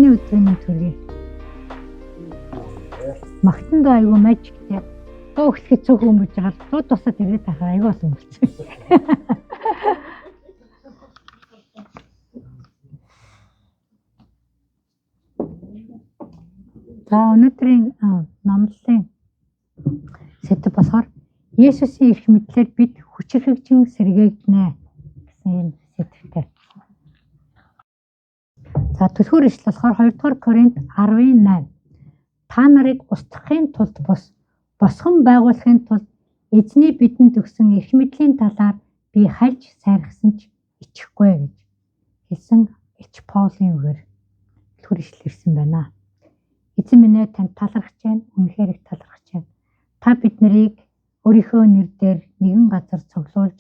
Таны өдрийн мэнд хүргэе. Магтанд айгүй мажиктэй. Дуу эхлэхэд цөөхөн өмж байгаа л дуу тусаад ирээд тахаа айгүй болсон болчихсон. За өнөөдрийн номлолын сэдэв болохоор Есүсийн эрх мэдлээр бид хүчирхэгжин сэргээгдэнэ гэсэн юм сэдэвтэй. За түлхүүр ишлэл болохоор 2 дугаар Коринт 10:8. Та нарыг устгахын тулд босгон байгуулахын тулд эзний бидэнд өгсөн эрх мэдлийн талаар би хальж сайрхсан ч ичихгүй гэж хэлсэн Эч Паулийн үгээр түлхүүр ишлэл ирсэн байна. Эзэн минь ээ танд талархаж байна. Үнэхээр их талархаж байна. Та бид нарыг өөрийнхөө нэр дээр нэгэн газар цуглуулж,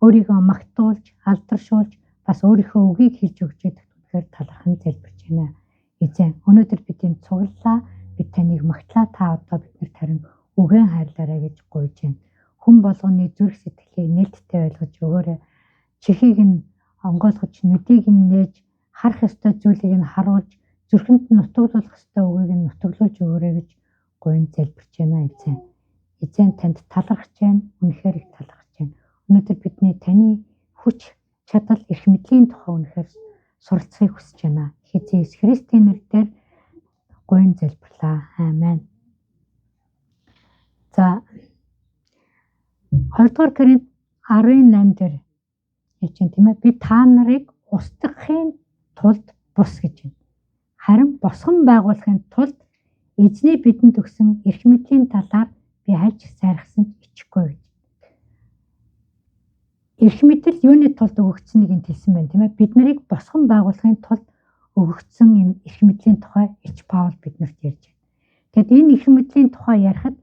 өөрийгөө магтуулж, алдаршуулж, бас өөрийнхөө үгийг хэлж өгч байдаг тэгэхээр талархан залбирч байна. Эзэн өнөөдөр бид энэ цуглалаа, бид таныг магтлаа, та одоо биднэрт харин үгэн хайрлаарай гэж гуйж байна. Хүн болгоны зүрх сэтгэлийг нээлттэй ойлгож өгөөрэй. Чихийг нь онгойлгож, нүдийг нь нээж, харах ёстой зүйлийг нь харуулж, зүрхэнд нь нутаглуулах ёстой үгийг нь нутаглуулж өгөөрэй гэж гуйн залбирч байна эзэн. Эзэн танд талархаж байна. Үнэхээр их талархаж байна. Өнөөдөр бидний таны хүч, чадал, эрх мэдлийн тухай үнэхээр суралцахыг хүсэж байна. Эзэн Есүс Христийн нэрээр гуйн залбирлаа. Аамен. За 2 дугаар Коринт 10:8 дээр хэлж байна тийм ээ. Би та нарыг устгахын тулд бус гэж байна. Харин босгон байгуулахын тулд эзний бидэнд өгсөн эрх мэдлийн талаар би хальж сайрхсан ичихгүй гэж. Эрх мэдэл юуны тулд өгөгдсөнийг нь хэлсэн байна тийм ээ. Бид нарыг босгон байгуулахын тулд өгөгдсөн юм эрх мэдлийн тухай Эч Паул биднэрт ярьж байна. Тэгэд энэ эрх мэдлийн тухай ярихад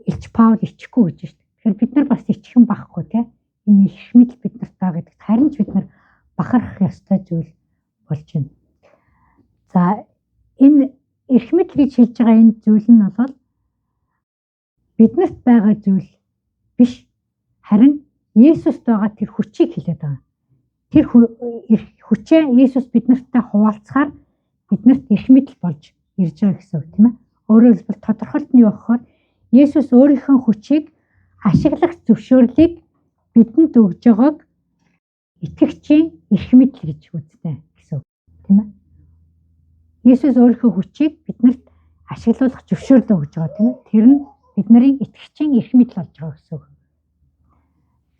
Эч Паул ичихгүй гэж байна. Тэгэхээр бид нар бас ичихэн бахгүй тийм. Энэ эрх мэдэл биднэрт байгаа гэдэгт харин ч бид нар бахархах ёстой зүйл болж байна. За энэ эрх мэдэл гэж хэлж байгаа энэ зүйл нь бол биднэрт байгаа зүйл биш. Харин Есүст байгаа тэр хүчийг хэлээд байгаа. Тэр хүчээ Есүс биднэртээ хуваалцахаар биднэрт эрх мэдэл болж ирж байгаа гэсэн үг тийм ээ. Өөрөөр хэлбэл тодорхойлт нь юу гэхээр Есүс өөрийнхөө хүчийг ашиглах зөвшөөрлийг бидэнд өгж байгааг итгэгчийн эрх мэдэл гэж үздэг гэсэн үг тийм ээ. Есүс өөрийнхөө хүчийг биднэрт ашиглуулах зөвшөөрлөө өгж байгаа тийм ээ. Тэр нь бидний итгэгчийн эрх мэдэл болж байгаа гэсэн үг.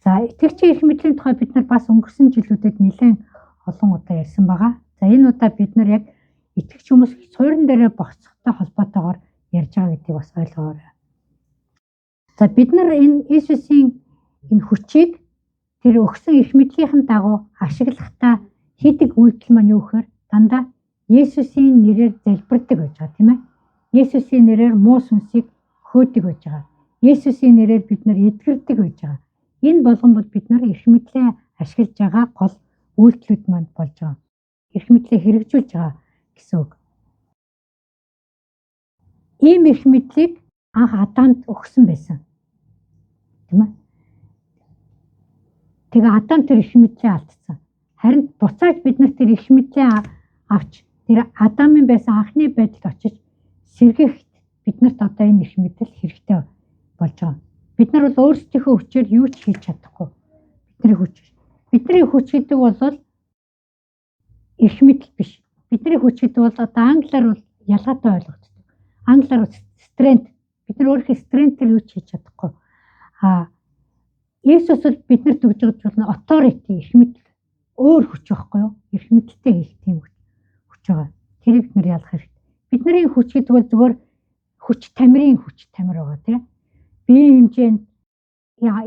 За итгэгчийн эрх мэдлийн тухай бид нар бас өнгөрсөн жилүүдэд нэлээд олон удаа ярьсан байгаа. За энэ удаа бид нар яг итгэгч хүмүүс суурин дээрээ босцохтой холбоотойгоор ярьж байгаа гэдгийг бас ойлгоорой. За бид нар энэ Иесусийн энэ хүчийг тэр өгсөн эрх мэдлийнхэн дагуу ашиглахдаа хийдэг үйлдэл маань юу гэхээр дандаа Иесусийн нэрээр залбирдаг байж байгаа тийм ээ. Иесусийн нэрээр муу сүнсийг хөөдөг байж байгаа. Иесусийн нэрээр бид нар эдгэрдэг байж байгаа. Энэ болгон бол бид нар эрх мэдлээ ашиглаж байгаа гол үйлдэлүүд манд болж байгаа. Эрх мэдлээ хэрэгжүүлж байгаа гэсэн үг. Ийм эрх мэдлийг анх Адамд өгсөн байсан. Тийм ээ. Тэгээ Адам тэр эрх мэдлээ алдсан. Харин буцааж бид нар тэр эрх мэдлээ авч тэр Адамын байсан анхны байдалд очиж сэргээхэд биднэрт одоо энэ эрх мэдэл хэрэгтэй болж байгаа. Бид нар бол өөрсдийнхөө хүчээр юу ч хийж чадахгүй. Бидний хүч. Бидний хүч гэдэг бол эрх мэдэл биш. Бидний хүч гэдэг бол одоо англиар бол ялгаатай ойлгогддог. Англиар strength. Бид нар өөрийнхөө strength-ээр юу ч хийж чадахгүй. Есүс бол биднэрт өгж байгаа authority эрх мэдэл өөр хүч байхгүй юу? Эрх мэдэлтэй хийх тийм хүч байгаа. Тэрийг бид нар ялгах хэрэгтэй. Бидний хүч гэдэг бол зөвхөн хүч тамирын хүч тамир байгаа тийм. Биеийн хэмжээнд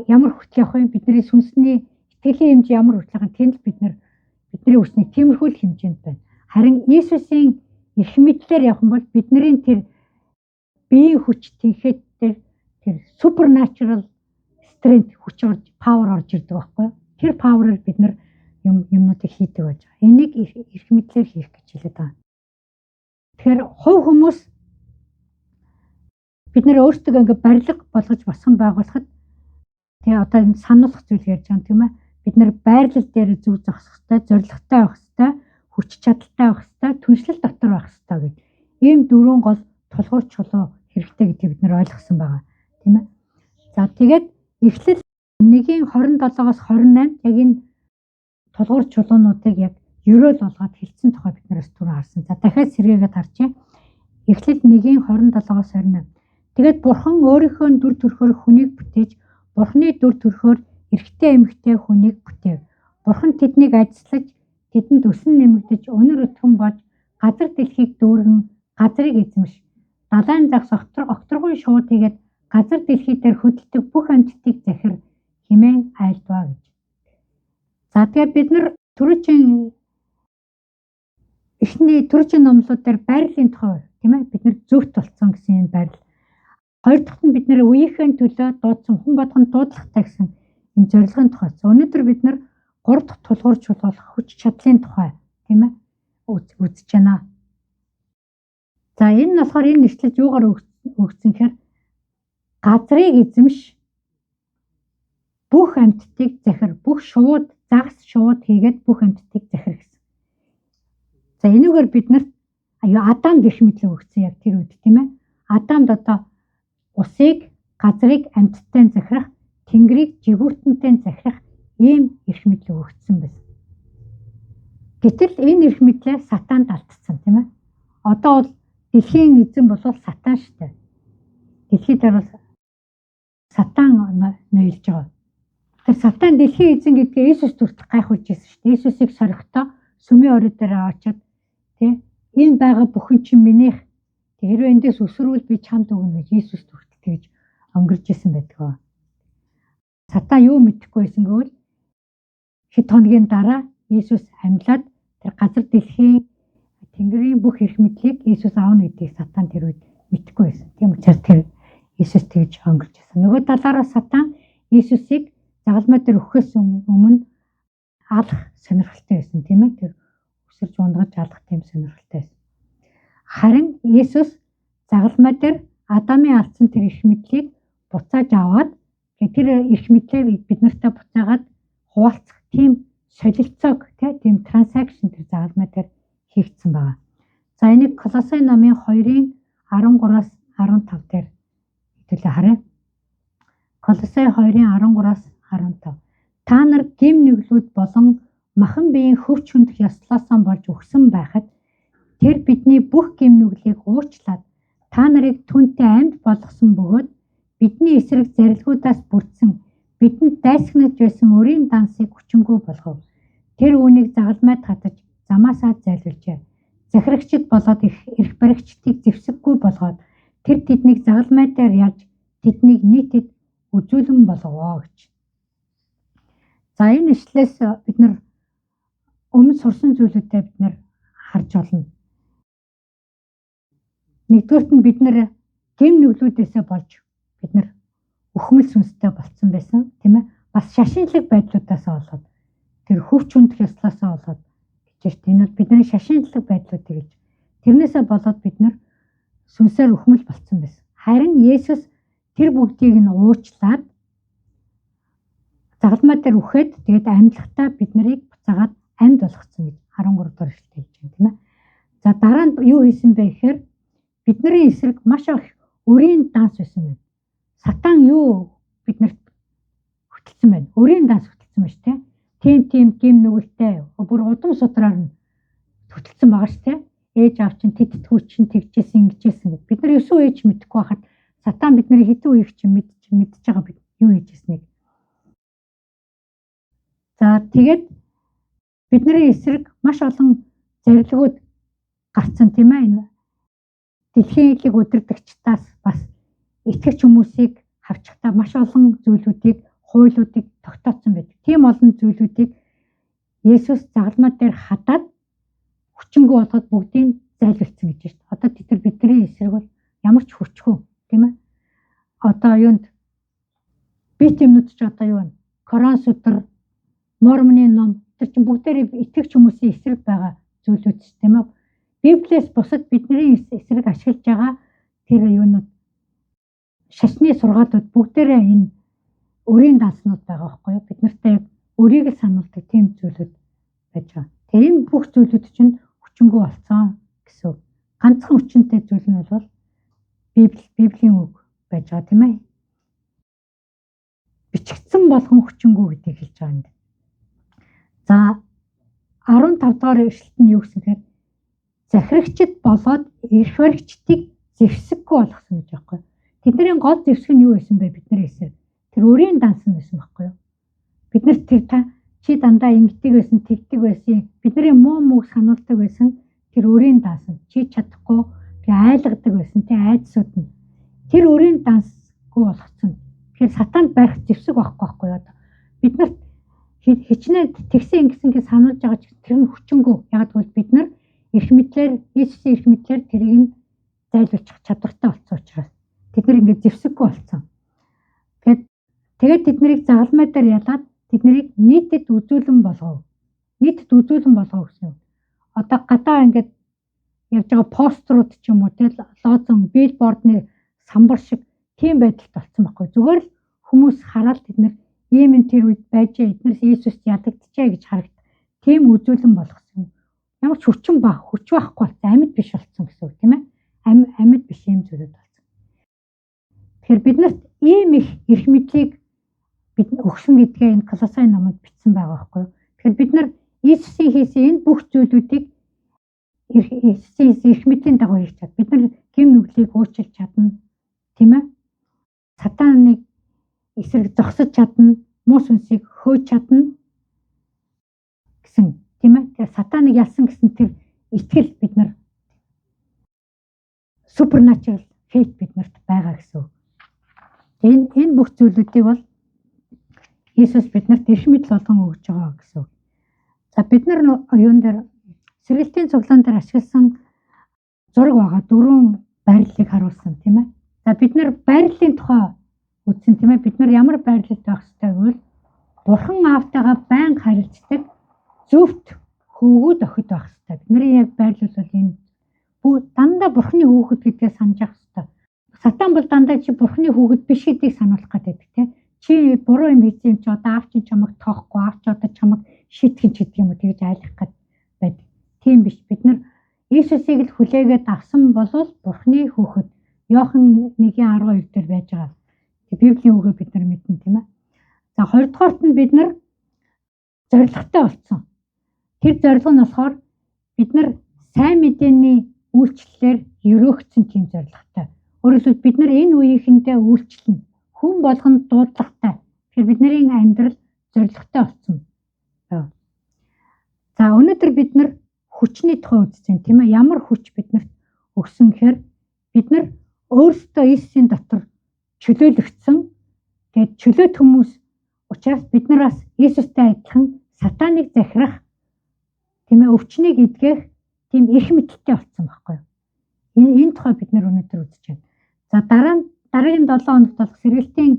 ямар хүртэл явах вэ? Бидний сүнсний итгэлийн хэмжээ ямар хүртэл байгаа тэнд бидний хүчний тиймэрхүү хэмжээнд байна. Харин Иесусийн эрх мэдлээр явах юм бол бидний тэр биеийн хүч тэнхэд тэр supernatural strength хүч орж power орж ирдэг байхгүй юу? Тэр power-аар бид нар юмнуудыг хийдэг байж байгаа. Энийг эрх мэдлээр хийх гэж хэлээд байгаа. Тэгэхээр хувь хүмүүс бид нэр өөрсдөө ингээ барилга болгож босгон байгуулахад тэгээ одоо энэ сануулгах зүйл ярьж байгаа юм тийм ээ. Бид нэр байрлал дээр зөв зогсох хэрэгтэй, зоригтой байх хэрэгтэй, хүч чадалтай байх хэрэгтэй, түншлэл дотор байх хэрэгтэй гэдэг. Ийм дөрвөн гол тулгуур чулуу хэрэгтэй гэдгийг бид нэр ойлгосон байгаа. Тийм ээ. За тэгээд Эхлэл 1:27-оос 28 яг энэ тулгуур чулуунуудыг яг ерөөл болгоод хэлсэн тухай бид нараас түрүү харсан. За дахиад сэргээгээд харчээ. Эхлэл 1:27-оос 28. Тэгээд Бурхан өөрийнхөө дүр төрхөөр хүнийг бүтээж, Бурханы дүр төрхөөр эрэгтэй эмэгтэй хүнийг бүтээв. Бурхан тэднийг ажиллаж, тэдэнд өсөн нэмэгдэж, өнөр өтгөн болж, газар дэлхийг дүүргэн, газрыг эзэмш, далайн загс огторгон шууд хийгээд газар дэлхий дээр хөдөлдөг бүх амьтдыг захир хэмээн айлдваа гэж. За тэгээд бид нар түрүүчийн номлууд дээр байрлалын тухай тийм ээ бид нар зөвхт болсон гэсэн энэ байрал. Хоёр дахьт нь бид нэр үеийнхэн төлөө дуудсан хүн болгонд дуудлагатай гэсэн энэ зорилгын тухай. Өнөөдөр бид нар гурав дахь тулгуур чулуулах хүч чадлын тухай тийм ээ үзэж байна. За энэ нь болохоор энэ нэшлэж юугаар өгсөн гэхээр газрыг эзэмш, бүх амьтдыг захир, бүх шууд, загас шууд хийгээд бүх амьтдыг захир гэсэн. За энүүгээр бид нарт Адам гэх мэтлэг өгсөн яг тэр үед тийм ээ. Адамд одоо усыг, газрыг амьтдтай захирах, тэнгэрийг жигүүртэнтэй захирах ийм эрх мэдлэг өгсөн байсан. Гэтэл энэ эрх мэдлээ сатаанд алдсан тийм ээ. Одоо бол дэлхийн эзэн бол сатан шүү дээ. Дэлхийд бол сатан ноёлж байгаа. Тэр сатан дэлхийн эзэн гэдгээ Иесус хүртэл гайхуулж ирсэн шүү дээ. Иесусыг сорихтоо сүмийн орой дээр очиод тий энэ байгаа бүхэн чинь минийх. Хэрвээ эндээс өсвөрвөл би чамд өгнө гэж Иесус хүртэл тэгж өнгөрж исэн байдаг. Сатан юу мэдэхгүй байсан гэвэл хэд хоногийн дараа Иесус амьлаад тэр газар дэлхийн тэнгэрийн бүх эрх мэдлийг Иесус аавна гэдгийг сатан тэр үед мэдэхгүй байсан. Тийм учраас тэр Иесус тэгж өнгөрч исэн. Нөгөө талаараа сатан Иесусыг загалмай дээр өгөхөөс өмнө алах сонирхолтой байсан тийм ээ. Тэр өсөрж ундгаж алах тийм сонирхолтой байсан. Харин Иесус загалмай дээр Адамын алдсан тэр эрх мэдлийг буцааж аваад тэр эрх мэдлийг бид нартай буцаагаад хуваалцах тийм солилцоог тийм транзакшн тэр загалмай дээр хийгдсэн байна. За энийг Колосай номын 2:13-аас 15 дээр хэвлээ харъя. Колосай 2:13-аас 15. Та нар гим нэглүүд болон махан биеийн хөвч хөндөх ёслоосоо болж өгсөн байхад тэр бидний бүх гим нүглийг уучлаад та нарыг түнтэй амьд болгосон бөгөөд бидний эсрэг зарилгуудаас бүрдсэн бидэнд дайсагнаж байсан өрийн дансыг хүчингүй болгов. Тэр үүнийг загалмайд хатаж замаасаа зайлуулжээ. Захирагчд болоод эрх баригчдыг зэвсэггүй болгоод тэр тэднийг загалмай дээр ялж тэднийг нийтэд үзүүлэн болгоо гэж. За энэ ишлээс бид нар өмнө сурсан зүйлүүдээ бид нар харж болно. Нэгдүгээрт нь бид нар гим нүглүүдээсээ болж бид нар өхмөл сүнстэй болцсон байсан тийм ээ. Бас шашинлаг байдлуудаасаа болоод тэр хөвч хөндөх ёслоосоо болоод гэж энэ бол бидний шашинлаг байдлууд гэж. Тэрнээсээ болоод бид нар сүнсээр өхмөл болцсон байсан. Харин Есүс тэр бүгдийг нь уучлаад загалмай дээр үхээд тэгээд амьдлахтаа бид нарыг буцаагаад амьд болгоцсон гэж 13 дугаар эшлэл хэлж байна тийм ээ. За дараа нь юу хийсэн бэ гэхээр бидний эсрэг маш их өрийн данс байсан байна. Сатан юу биднэрт хөтөлсөн байна. Өрийн данс хөтөлсөн байна шүү дээ. Тийм гим нүгэлтэй бүр удам судраар нь хөтөлсөн байгаа шүү дээ. Ээж аав чинь тэтгэв чинь тэгжсэн ингэжсэн гэд. Бид нар өсөө ээж мэдэхгүй хахад сатан бидний хэдэн үеиг чинь мэдж байгаа бид юу хийжсэнийг. За тэгээд бидний эсрэг маш олон зарилгууд гарцсан тийм ээ. Энэ дэлхийн элийг удирдагчдаас бас итгэгч хүмүүсийг хавчхдаа маш олон зүйлүүдийг, хуулиудыг тогтооцсон байдаг. Тийм олон зүйлүүдийг Есүс загалмай дээр хадаад хүчингүй болгоод бүгдийг зайлуулсан гэж байна. Одоо тэр бидний эсрэг бол ямар ч хүчгүй тийм ээ. Одоо юунд бит юмнууд ч одоо юу вэ? Коран сүтэр, Мормоны ном тэр чинь бүгдээрээ итгэгч хүмүүсийн эсрэг байгаа зүйлүүд тийм ээ. Библиэс бусад бидний эсрэг ашиглаж байгаа тэр юунууд шашны сургаалууд бүгдээрээ энэ өрийн данснууд байгаа байхгүй юу? Бид нартай яг өрийг л сануулдаг тийм зүйлүүд байж байгаа. Тэгээ энэ бүх зүйлүүд чинь хүчингүй болсон гэсэн үг. Ганцхан хүчинтэй зүйл нь бол Библийн үг байж байгаа тийм ээ. Бичигдсэн болгон хүчингүй гэдгийг хэлж байгаа юм. За 15 дугаар эшлэлт нь юу гэсэн хэрэг захирагчд болоод эрх баригчдыг зэвсэггүй болгосон гэж байхгүй. Тэдний гол зэвсэг нь юу байсан бэ бидний эсрэг? Тэр өрийн дансан байсан байхгүй юу? Бид нарт тэр чи дандаа ингэдэг байсан, тэгдэг байсан, бидний муу сануулдаг байсан тэр өрийн дансан. Чи чадахгүй тэгээ айлгадаг байсан, тэ айдсууд нь. Тэр өрийн дансгүй болгоцсон. Тэгэхээр сатанд барих зэвсэг байхгүй юу? Бид нарт хичнээн тэгсэн ингэсэнгээ сануулж байгаа ч тэр нь хүчингүй. Яг бол бид нар эрх мэдлэр Иесусийн эрх мэдлэр тэрийг нь зайлуулчих чадвартай болсон учраас тэд нар ингээд зэвсэггүй болсон. Тэгээд тэднийг загалмай дээр ялаад тэднийг нийтэд үзүүлэн болгов. Нийтэд үзүүлэн болгов гэсэн. Одоо гадаа ингээд явж байгаа постерууд ч юм уу тэл лозон билбордны самбар шиг тийм байдалд болсон байхгүй. Зүгээр л хүмүүс хараад тэд нар ийм тэр үед байж эднээс Иесуст ядагдчихэ гэж харагд. Тийм үзүүлэн болгосон. Ямар ч хүч байхгүй болсон. Амьд биш болсон гэсэн үг тийм ээ. Амьд биш юм зүйлүүд болсон. Тэгэхээр бид нарт ийм их эрх мэдлийг бид өгсөн гэдгээ энэ Колосай номонд бичсэн байгаа байхгүй юу. Тэгэхээр бид нар Иесусийн хийсэн энэ бүх зүйлүүдийг Иесусийн эрх мэдлийн дагуу хийж чад. Бид нар гэм нүглийг уучлж чадна тийм ээ. Сатаныг эсрэг зогсож чадна, муу сүнсийг хөөж чадна гэсэн тийм ээ. Тэгэхээр сатаныг ялсан гэсэн тэр итгэл бид нар supernatural faith биднэрт байгаа гэсэн үг. Энэ бүх зүйлүүдийг бол Иесус биднэрт эрх мэдэл болгон өгж байгаа гэсэн үг. За бид нар юун дээр сэргэлтийн цуглаан дээр ашигласан зураг байгаа 4 байрлалыг харуулсан тийм ээ. За бид нар байрлалын тухай үзсэн тийм ээ. Бид нар ямар байрлалд байх ёстой гэвэл Бурхан Аавтайгаа байнга харилцдаг зөвхт хөвгүүд охид байх ёстой. Бидний яг байрлал бол энэ дандаа Бурханы хүүхэд гэдгээ санаж явах ёстой. Сатан бол дандаа чи Бурханы хүүхэд биш гэдгийг сануулах гэдэг тийм. Чи буруу юм хийсэн юм чи одоо аав чи чамайг тоохгүй, аав чи одоо чамайг шийтгэн ч гэдэг юм уу тэгж айлах гээд байдаг. Тийм биш. Бид нар Иесусыг л хүлээгээд авсан бол Бурханы хүүхэд Иохан 1:12 дээр байж байгаа. Библийн үгээ бид нар мэднэ тийм ээ. За хоёрдугаарт нь бид нар зоригтой болсон. Тэр зорилго нь болохоор бид нар сайн мэдээний үйлчлэлээр өрөөгдсөн тийм зорилготой. Өөрөөр хэлбэл бид нар энэ үеийнхэндээ үйлчлэнэ. Хүн болгонд дуудлагатай. Тэгэхээр бидний амьдрал зоригтой болсон. За өнөөдөр бид нар хүчний тухай үзсэн тийм ээ. Ямар хүч биднэрт өгсөн гэхээр бид нар өөрсдөө Иесусийн дотор чөлөөлөгдсөн. Тэгээд чөлөөт хүмүүс учраас бид нараас Иесустай адилхан сатаныг захирах тийм ээ өвчнийг эдгэх тийм эрх мэдэлтэй болсон байхгүй юу. Энэ тухай бид нар өнөөдөр үзэж байна. За дараагийн 7 хоногт болох сэргэлтийн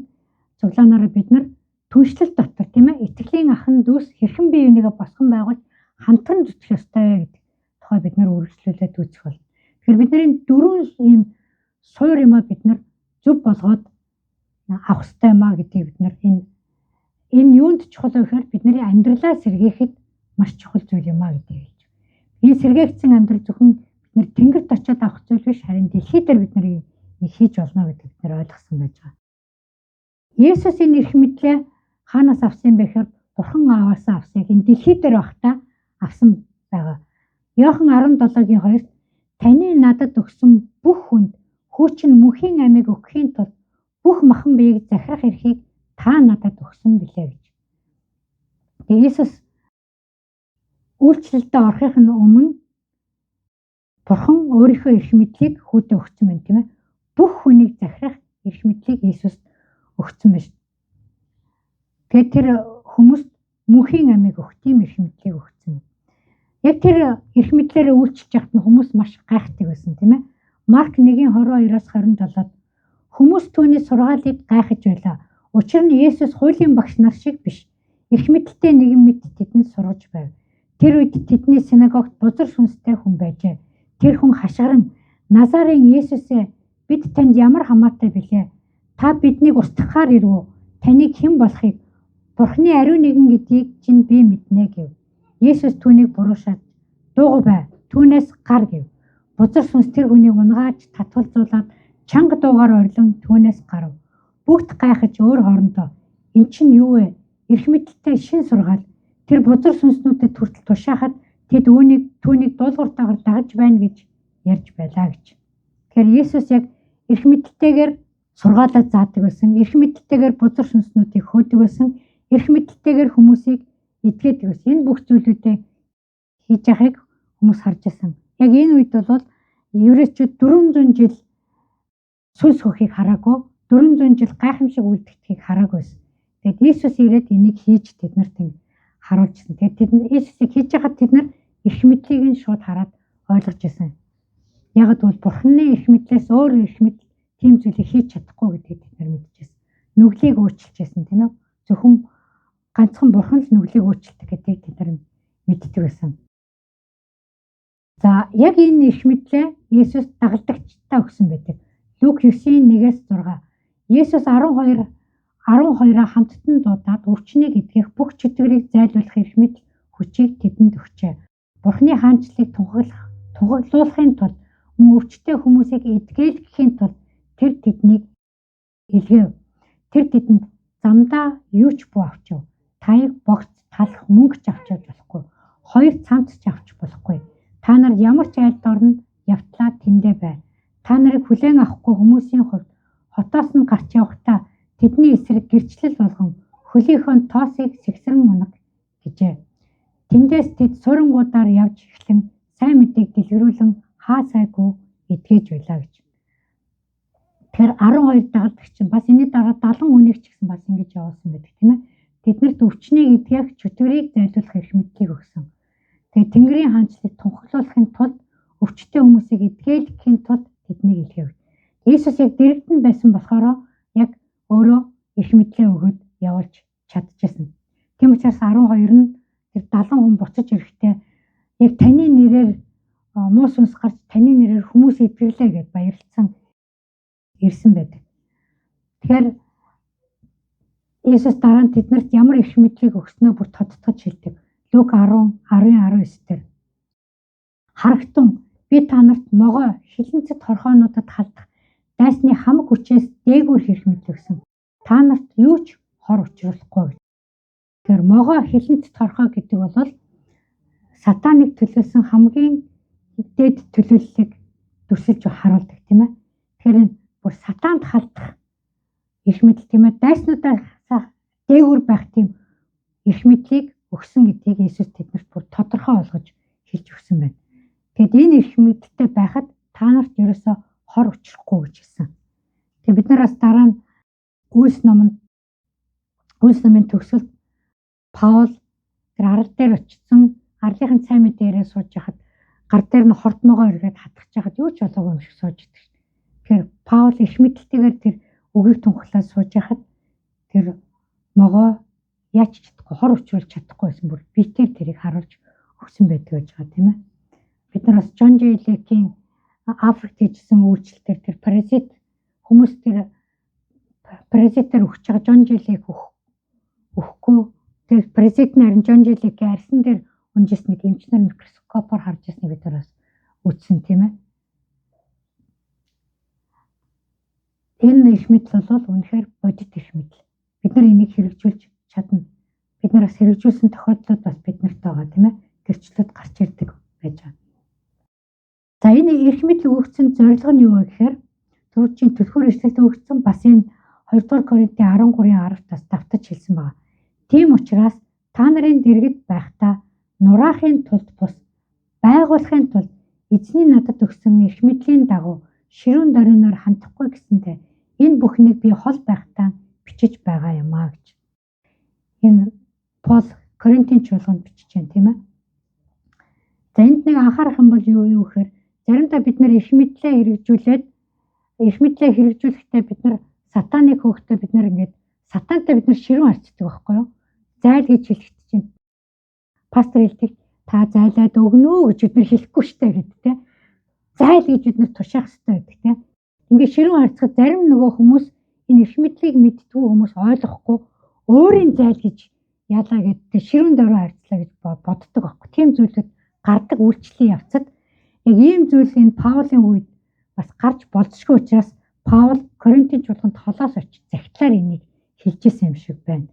цуглаанаараа бид нар түншлэл дотор тийм ээ итгэлийн ахан дүүс хэрхэн бие бинийгээ босгон байгуулж хамтран зүтгэх ёстой гэдэг тухай бид нар үргэлжлүүлээд үзэх болно. Тэгэхээр бидний 4 ийм суур юмаа бид нар зөв болгоод авах ёстой юмаа гэдгийг бид нар энэ юунд чухал вэ гэхээр бидний амьдралаа сэргээхэд маш чухал зүйл юмаа гэдгийг хэлж байна. Энэ сэргээгдсэн амьдрал зөвхөн бид нар тэнгэрт очиод авах зүйл биш харин дэлхий дээр бид нарыг хийж болно гэдэг бид нар ойлгосон байж байгаа. Есүс энэ эрх мэдлээ хаанаас авсан бэ гэхээр Бурхан Ааваас авсан. Энэ дэлхий дээр байхдаа авсан байгаа. Иохан 17:2 таны надад өгсөн бүх хүнд хүүчин мөнхийн амийг өгөхийн тулд бүх махан биеийг захирах эрхийг та надад өгсөн билээ гэж. Тэгээ Иесус үйлчлэлдээ орохын өмнө Бурхан өөрийнхөө эрх мэдлийг хүүдээ өгсөн байна тийм ээ. Бүх хүнийг захирах эрх мэдлийг Иесус өгсөн байна. Тэгээд тэр хүмүүст мөнхийн амийг өгөх тийм эрх мэдлийг өгсөн. Яг тэр эрх мэдлээрээ үйлчлж яхад нь хүмүүс маш гайхдаг байсан тийм ээ. Марк 1:22-27 хүмүүс түүний сургаалыг гайхаж байлаа. Учир нь Есүс хуулийн багш нар шиг биш. Эрх мэдэлтэй нэгэн мэд тэдэнд сургаж байв. Тэр үед тэдний синагогт бузар сүнстэй хүн байжээ. Тэр хүн хашгиран Назарын Есүсээ бид танд ямар хамаатай билээ? Та биднийг устгахаар ирв үү? Таныг хэн болохыг Бурхны ариун нэгэн гэдгийг чинь би мэднэ гэв. Есүс түүнийг буруушаад "Дуугүй бай. Түүнээс гар" гэв. Бузар сүнс тэр хүнийг унгааж татгалзуулаад чанга дуугаар орилон түүнээс гарав. Бүгд гайхаж өөр хоорондоо "Энэ чинь юу вэ? Эрх мэдэлтэй шин сургаал." Тэр бузар сүнснүүдэд хүртэл тушаахад тэд түүнийг дуулууртайгаар дагаж байна гэж ярьж байлаа гэж. Тэгэхээр Есүс яг эрх мэдэлтэйгээр сургаалаа заадаг байсан. Эрх мэдэлтэйгээр бузар сүнснүүдийг хөөдөг байсан. Эрх мэдэлтэйгээр хүмүүсийг эдгээдэг байсан. Энэ бүх зүйлүүдээ хийж яхахыг хүмүүс харж байсан. Яг энэ үед бол еврейчүүд 400 жил сүнс хөхийг хараагүй, 400 жил гайхамшиг үйлдэлтгийг хараагүй байсан. Тэгээд Иесус ирээд энийг хийж тэднэрт харуулжсэн. Тэгээд тэд Иесусыг хийж хахад тэд нар эрх мэдлийг нь шууд хараад ойлгож байсан. Яг бол Бурханы эрх мэдлээс өөр эрх мэдэл тийм зүйлийг хийж чадахгүй гэдгийг тэд нар мэдчихсэн. Нүглийг өөрчилж байсан тийм ээ. Зөвхөн ганцхан Бурхан л нүглийг өөрчилдөг гэдгийг тэд нар мэддэг байсан. За яг энэ эрх мэдлээ Иесус дагалдагчдаа өгсөн байдаг. Лук 9:1-6. Иесус 12-аа хамттан дуудаад өвчнийг эдгэх бүх чөтгөрийг зайлуулах эрх мэдэл хүчийг тэдэнд өгчээ. Бурханы хаанчлалыг тунхаглуулахын тулд мөн өвчтэй хүмүүсийг эдгээлгэхийн тулд тэр тэднийг илгээв. Тэр тэдэнд замдаа юу ч буу авчив. Таяг богц талах мөнгө ч авчиж болохгүй. Хоёр цамц ч авч болохгүй. Та нар ямар ч айлд орно явтлаа тэндэ бай. Та нарыг хүлээн авахгүй хүмүүсийн хувьд хотоос нь гарч явахдаа тэдний эсрэг гэрчлэл болгон хөлийнхөө тоосыг сэгсрэн унаг гэжээ. Тэндээс тэд сурангуудаар явж эхлэн сайн мэдээг дэлгэрүүлэн хаа сайгүй эдгэж байлаа гэж. Тэгэхээр 12 дагалдагч бас энэний дараа 70 хүнийг ч гэсэн бас ингэж явуулсан байдаг тийм ээ. Тэднэрт өвчнийг эдгэх чөтгөрийг зайлуулах эрх мэдлийг өгсөн. Тэгээд Тэнгэрийн хаанчлалыг тунхаглуулахын тулд өвчтэй хүмүүсийг эдгээхийн тулд тэднийг илгээв. Иесус яг дэрэгдэн байсан болохоор яг өөрөө эрх мэдлээ өгөөд явуулж чадчихсан. Тийм учраас 12 нь тэр 70 хүн буцаж ирэхдээ яг таны нэрээр муу сүнс гарч таны нэрээр хүмүүс эдгэрлээ гэж баярлцсан ирсэн байдаг. Тэгэхээр Иесус дараа нь тэднэрт ямар эрх мэдлийг өгснөө бүр тодтогч хэлдэг. Лук 10:19 дээр харагтун би та нарт могой хилэнцэд хорхоонуудад халдах дайсны хамаг хүчээс дээгүүр эрх мэдэл өгсөн. Та нарт юу ч хор учруулахгүй гэж. Тэгэхээр могой хилэнцэд хорхоо гэдэг бол сатаныг төлөөлсөн хамгийн дээд төлөөллийг дүрсэлж харуулдаг тийм ээ. Тэгэхээр энэ бүр сатаанд халдах эрх мэдэл тийм ээ. Дайснуудаас дээгүүр байх тийм эрх мэдлийг өгсөн гэдгийг Иесус тэднэрт бүр тодорхой болгож хэлж өгсөн байна. Тэгэд энэ эрх мэдэлтэй байхад та нарт ерөөсө хор учрахгүй гэж хэлсэн. Тэгээд бид нар бас дараа нь Үйлс номын төгсөлд Паул тэр арал дээр очсон арлынхын сайн мэдээрээ сууж яхад гар дээр нь хортмогоо эргээд хатгаж яхад юу ч болоогүй юм шиг сууж идэг шүү дээ. Тэгэхээр Паул эрх мэдэлтэйгээр тэр үгийг тунхлаад сууж яхад тэр могоо яач чадахгүй хор учруулж чадахгүй байсан бүр битээр тэрийг харуулж өгсөн байдаг гэж байгаа тийм ээ. Бид нар бас Джон Ж. Лекийн Африкт хийжсэн үйлчлэлээр тэр паразит хүмүүс тэр паразитаар өгч байгаа Джон Ж. Лек өгөхгүй тэр паразитны харин Джон Ж. Лекийн арьсан дээр унжсаныг эмчнэр микроскопоор харж ирснийг бид нар бас үзсэн тийм ээ. Энэ эрх мэдэл бол үнэхээр бодит эрх мэдэл. Бид нар энийг хэрэгжүүлж чадна. Бид нар бас хэрэгжүүлсэн тохиолдлууд бас биднэрт байгаа тийм ээ. Гэрчлэлд гарч ирдэг байж байгаа. За энэ эрх мэдэл өгөгдсөн зорилго нь юу вэ гэхээр түрүүчийн түлхүүр эслэлд өгөгдсөн бас энэ 2 дугаар Коринтын 13:10 бас давтаж хэлсэн байна. Тийм учраас та нарын дэргэд байхдаа нураахын тулд бус байгуулахын тулд эзний надад өгсөн эрх мэдлийн дагуу ширүүн дориноор хандахгүй гэсэндэ энэ бүхнийг би хол байхдаа бичиж байгаа юм аа гэж. Энэ Пол Коринтын чуулганд бичиж байна тийм ээ. За энд нэг анхаарах юм бол юу гэхээр заримдаа бид нар эрх мэдлээ хэрэгжүүлэхдээ бид нар сатаныг хөөхтэй бид нар ингээд сатантай бид нар ширүүн арчдаг байхгүй юу? Зайл гэж хэлэхэд чинь пастор хэлдэг та зайлаад өгнө үү гэж бид нар хэлэхгүй штэ гэдэг тийм. Зайл гэж бид нар тушаах хэрэгтэй байдаг тийм. Ингээд ширүүн арчхад зарим нөгөө хүмүүс энэ эрх мэдлийг мэддгүй хүмүүс ойлгохгүй өөрийн зайл гэж яалаа гэдэг ширүүн дөрөв харьцлаа гэж боддог байхгүй. Тийм зүйлүүд гардаг үйлчлэлийн явцад яг ийм зүйл энэ Паулийн үед бас гарч болзошгүй учраас Паул Коринтын чуулганд холоос очиж захидлаар энийг хэлжсэн юм шиг байна.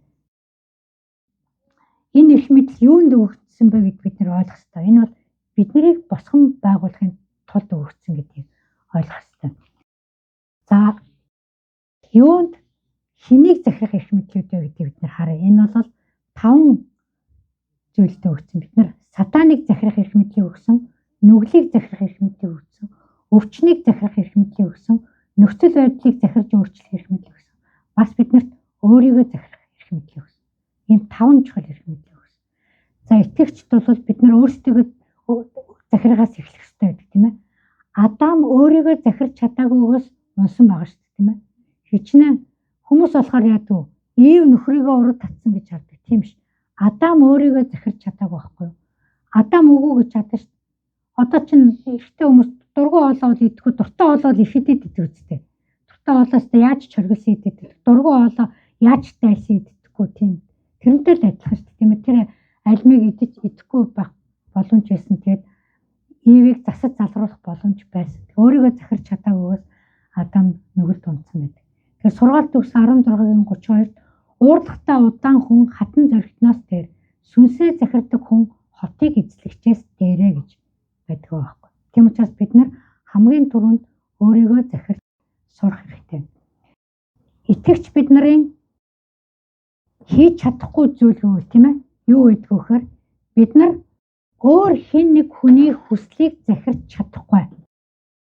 Энэ эрх мэдэл юунд өгөгдсөн бэ гэдгийг бид нар ойлгох хэрэгтэй. Энэ бол биднийг босгон байгуулахын тулд өгөгдсөн гэдгийг ойлгох хэрэгтэй. За юунд хэнийг захирах эрх мэдлүүд вэ гэдгийг бид нар харъя. Энэ бол 5 зүйлд өгсөн. Бид нар сатаныг захирах эрх мэдлийг өгсөн, нүглийг захирах эрх мэдлийг өгсөн, өвчнийг захирах эрх мэдлийг өгсөн, нөхцөл байдлыг захирж өөрчлөх эрх мэдлийг өгсөн. Бас биднэрт өөрийгөө захирах эрх мэдлийг өгсөн. Ийм 5 чухал эрх мэдлийг өгсөн. За итгэгчд бол бид нар өөрсдөө захирахаас эхлэх хэрэгтэй гэдэг тийм ээ. Адам өөрийгөө захирч чадаагүйгээс унсан байгаа шүү дээ тийм ээ. Хичнээн хүмүүс болохоор яадаг вэ? Ийв нөхрийгөө урд татсан гэж хардаг тийм биш. Адам өөрийгөө захирч чадаагүй байхгүй юу? Адам өгөө гэж чаддаг шүү. Одоо чинь ихтэй хүмүүс дургу олоод идэхгүй, дуртай олоод ихэдэд идэг үстэй. Дуртай олоос яаж чоргилсан идэдэг. Дургу олоо яаж тайлсан идэхгүй тийм. Тэрнтэй л адилхан шүү тийм ээ. Тэр альмиг идэхгүй байх боломж байсан. Тэгээд Ивийг засаж залруулах боломж байсан. Өөрийгөө захирч чадаагүйгээс Адам нүгэлд унтсан байдаг. Тэгэхээр сургаалт төгс 16-гийн 32-д уурлагтай удаан хүн хатан зоригтноос дээр сүнсээ захирдаг хүн хотыг эзлэгчээс дээрээ гэж байдаг байхгүй. Тийм учраас бид нар хамгийн түрүүнд өөрийгөө захирч сурах хэрэгтэй. Итгэгч бид нарын хийж чадахгүй зүйл юу вэ тийм ээ? Юу гэдэг вэ гэхээр бид нар өөр хэн нэг хүний хүслийг захирч чадахгүй.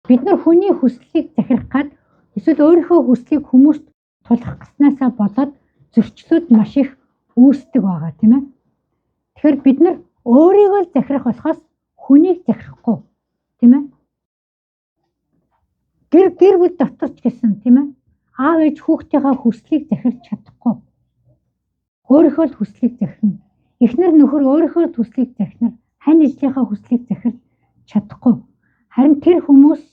Бид нар хүний хүслийг захирах гад эсвэл өөрийнхөө хүслийг хүмүүст тулах гэснээсээ болоод зөрчлүүд маш их үүсдэг байгаа тийм ээ. Тэгэхээр бид нар өөрийгөө захирах болохоос хүнийг захирахгүй тийм ээ. Гэр бүл дотор ч гэсэн тийм ээ. Аав ээж хүүхдийнхээ хүслийг захирч чадахгүй. Өөрийнхөө л хүслийг захирна. Эхнэр нөхөр өөрийнхөө л хүслийг захирна. Хань ижлийнхээ хүслийг захирч чадахгүй. Харин тэр хүмүүс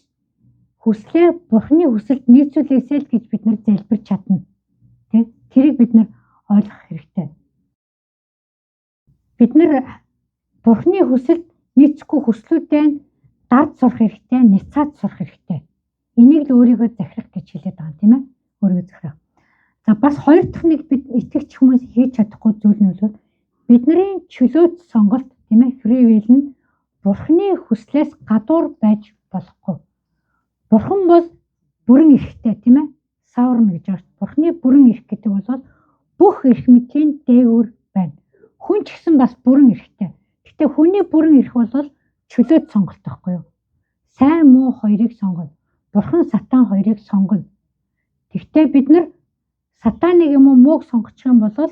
хүслээ Бурхны хүсэлд нийцүүлээсэй л гэж бид нар залбирч чадна. Тэ? Тэрийг бид нар ойлгох хэрэгтэй. Бид нар Бурхны хүсэлд нийцэхгүй хүслүүдээ дард сурах хэрэгтэй, няцаад сурах хэрэгтэй. Энийг л өөрийгөө захирах гэж хэлээд байгаа юм тийм ээ. Өөрийгөө захирах. За бас хоёр дахь нэг бид итгэгч хүмүүс хийж чадахгүй зүйл нь бол бидний чөлөөт сонголт тийм ээ. Free will нь Бурхны хүслээс гадуур байж болохгүй. Бурхан бол бүрэн эрхтэй тийм ээ. Sovereign гэж байна. Бурхны бүрэн эрх гэдэг бол бүх эрх мэдлийн дээгүүр байна. Хүн ч гэсэн бас бүрэн эрхтэй. Гэтэ хүний бүрэн эрх бол чөлөөт сонголт байхгүй юу? Сайн муу хоёрыг сонгоно. Бурхан сатан хоёрыг сонгоно. Гэхдээ бид нар сатаныг юм уу мууг сонгочих юм бол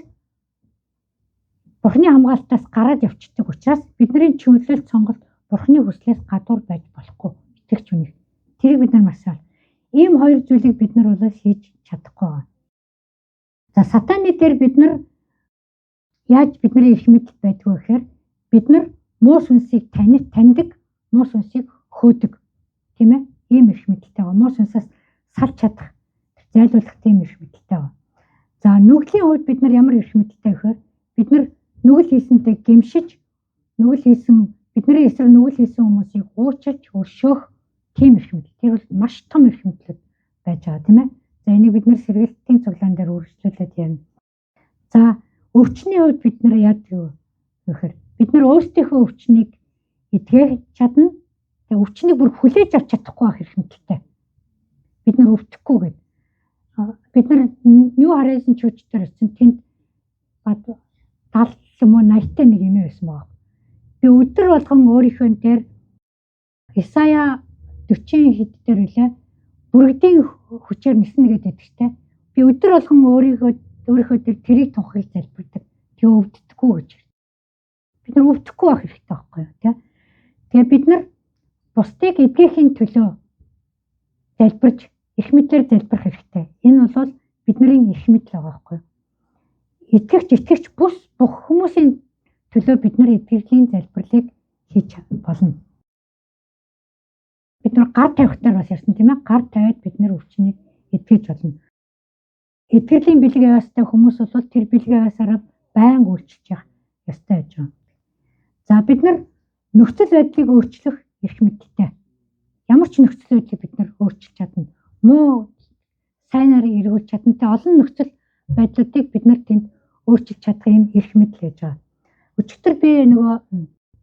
Бурхны хамгаалтаас гараад явчихдаг учраас бидний чөлөөт сонголт Бурхны хүслээс гадуур байж болохгүй. Итгэгч хүнийг. Тэрийг бид нар маш сайн. Ийм хоёр зүйлийг бид нар бол хийж чадахгүй байна. За сатаны дээр бид нар яаж бидний эрх мэдэл байдг вэ гэхээр бид нар муу сүнсийг таньдаг, муу сүнсийг хөөдөг. Тийм ээ? Ийм эрх мэдэлтэй байгаа. Муу сүнсээс салж чадах, зайлуулах тийм эрх мэдэлтэй байгаа. За нүглийн хувьд бид нар ямар эрх мэдэлтэй гэхээр бид нар нүгэл хийсэнтэй гэмшиж, бидний эсрэг нүгэл хийсэн хүмүүсийг уучлж, өршөөх тийм эрх мэдэл. Тэр бол маш том эрх мэдлүүд байж байгаа тийм ээ. За энийг бид нар сэргэлтийн цуглаан дээр үргэлжлүүлээд ярина. За өвчний хувьд бид нар яадаг вэ гэхээр бид нар өөрсдийнхөө өвчнийг эдгэх чадна. Тэгээ өвчнийг бүр хүлээж авч чадахгүй байх эрх мэдэлтэй. Бид нар өвдөхгүй гэдэг. Бид нар New Horizon Church дээр очсон тэнд 70 юм уу 80-тай нэг эмээ байсан баг. Би өдөр болгон өөрийнхөө дээр Исая 40 хэд дээр үлээ бүргэдийн хүчээр ниснэ гэдэг чинь би өдөр болгон өөрийнхөө дээр тэрийг тунхаглаж залбирдаг. Тэгээ өвддөггүй гэж. Бид нар өвдөхгүй байх хэрэгтэй байхгүй юу тий. Тэгээ бид нар бусдыг эдгэхийн төлөө залбирч эрх мэдлээр залбирах хэрэгтэй. Энэ бол бидний эрх мэдэл байгаа байхгүй юу. Итгэгч бүх хүмүүсийн төлөө бид нар эдгэрлийн залбирлыг хийж болно. Бид нар гар тавихтаар бас ярьсан тийм ээ. Гар тавиад бид нар өвчнийг эдгэж болно. Эдгэрлийн бэлэг яваастай хүмүүс бол тэр бэлэг яваасаараа байнга үйлчилж явах ёстой гэж байна. За бид нар нөхцөл байдлыг өөрчлөх эрх мэдэлтэй. Ямар ч нөхцөл байдлыг бид нар өөрчилж чадна. Муу сайнаар эргүүлж чадна. Тэ олон нөхцөл байдлуудыг бид нар тэнд өөрчилж чадах юм эрх мэдэл гэж байгаа. Өчигдөр би нөгөө